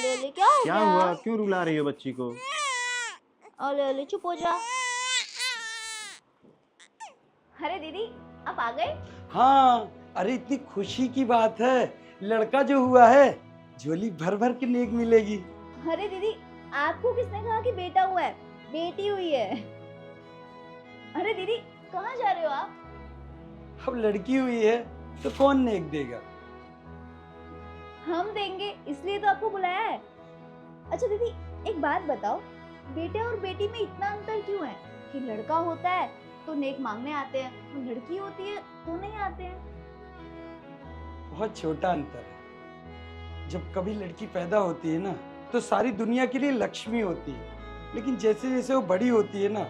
अले अले क्या हो क्या गया? हुआ? क्यों रुला रही हो बच्ची को? अले अले चुप हो जा। अरे दीदी, आप आ गए? हाँ, अरे इतनी खुशी की बात है। लड़का जो हुआ है झोली भर भर के नेक मिलेगी। अरे दीदी, आपको किसने कहा कि बेटा हुआ है? बेटी हुई है। अरे दीदी, कहाँ जा रहे हो आप? अब लड़की हुई है तो कौन नेक देगा? हम देंगे, इसलिए तो आपको बुलाया है। अच्छा दीदी, एक बात बताओ, बेटे और बेटी में इतना अंतर क्यों है कि लड़का होता है तो नेक मांगने आते हैं और लड़की होती है तो नहीं आते हैं? बहुत छोटा अंतर है। जब कभी लड़की पैदा होती है ना तो सारी दुनिया के लिए लक्ष्मी होती है, लेकिन जैसे जैसे वो बड़ी होती है ना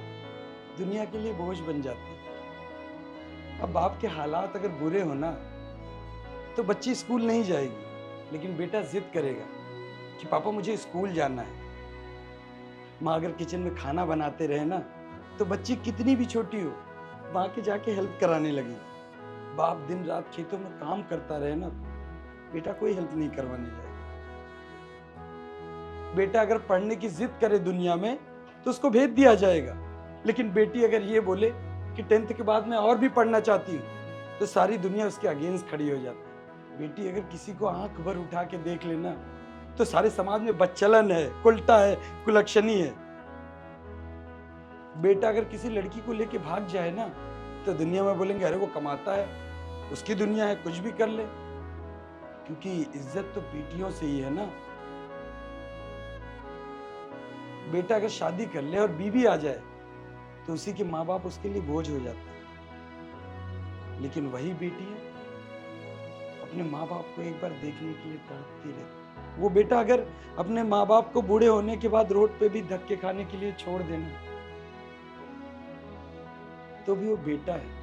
दुनिया के लिए बोझ बन जाती है। अब बाप के हालात अगर बुरे हो ना तो बच्ची स्कूल नहीं जाएगी, लेकिन बेटा जिद करेगा कि पापा मुझे स्कूल जाना है। माँ अगर किचन में खाना बनाते रहे ना तो बच्ची कितनी भी छोटी हो माँ के जाके हेल्प कराने लगेगी। बाप दिन रात खेतों में काम करता रहे ना बेटा कोई हेल्प नहीं करवाने जाएगा। बेटा अगर पढ़ने की जिद करे दुनिया में तो उसको भेज दिया जाएगा, लेकिन बेटी अगर ये बोले कि 10th के बाद मैं और भी पढ़ना चाहती हूँ तो सारी दुनिया उसके अगेंस्ट खड़ी हो जाती है। बेटी अगर किसी को आंख भर उठा के देख लेना तो सारे समाज में बच्चलन है, उल्टा है, कुलक्षणी है। बेटा अगर किसी लड़की को लेके भाग जाए ना तो दुनिया में बोलेंगे अरे वो कमाता है, उसकी दुनिया है, कुछ भी कर ले। क्योंकि इज्जत तो बेटियों से ही है ना। बेटा अगर शादी कर ले और बीवी आ जाए तो उसी के माँ बाप उसके लिए बोझ हो जाते हैं, लेकिन वही बेटी है अपने माँ बाप को एक बार देखने के लिए तड़पती रहती। वो बेटा अगर अपने माँ बाप को बूढ़े होने के बाद रोड पे भी धक्के खाने के लिए छोड़ देना तो भी वो बेटा है।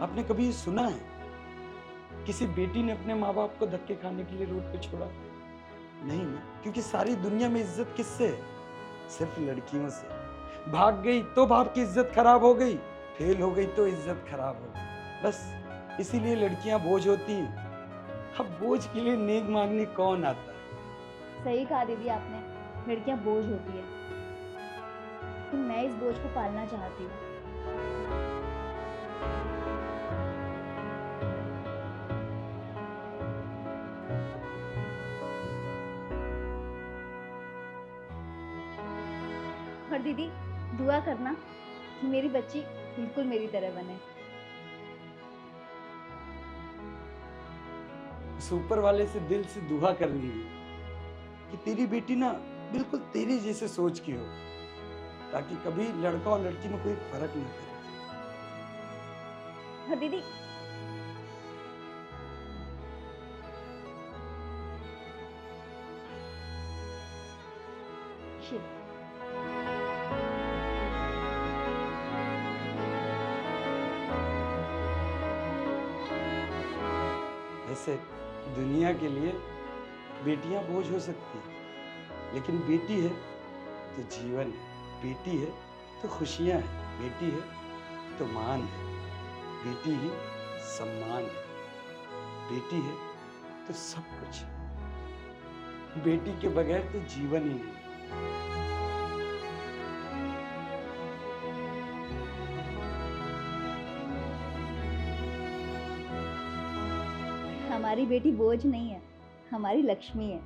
आपने कभी सुना है किसी बेटी ने अपने माँ बाप को धक्के खाने के लिए रोड पे छोड़ा? नहीं ना, क्योंकि सारी दुनिया में इज्जत किससे है? सिर्फ लड़कियों से। भाग गई तो बाप की इज्जत खराब हो गई, फेल हो गई तो इज्जत खराब हो गई। बस इसीलिए लड़कियां बोझ होती हैं। अब बोझ के लिए नेक मांगने कौन आता है? सही कहा दीदी आपने, लड़कियां बोझ होती है, तो मैं इस बोझ को पालना चाहती हूँ। और दीदी, दुआ करना कि मेरी बच्ची बिल्कुल मेरी तरह बने। ऊपर वाले से दिल से दुआ कर लीजिए कि तेरी बेटी ना बिल्कुल तेरी जैसे सोच की हो, ताकि कभी लड़का और लड़की में कोई फर्क ना करे। और दीदी, शिव, वैसे दुनिया के लिए बेटियां बोझ हो सकती हैं, लेकिन बेटी है तो जीवन है, बेटी है तो खुशियां हैं, बेटी है तो मान है, बेटी ही सम्मान है, बेटी है तो सब कुछ है। बेटी के बगैर तो जीवन ही नहीं। हमारी बेटी बोझ नहीं है, हमारी लक्ष्मी है।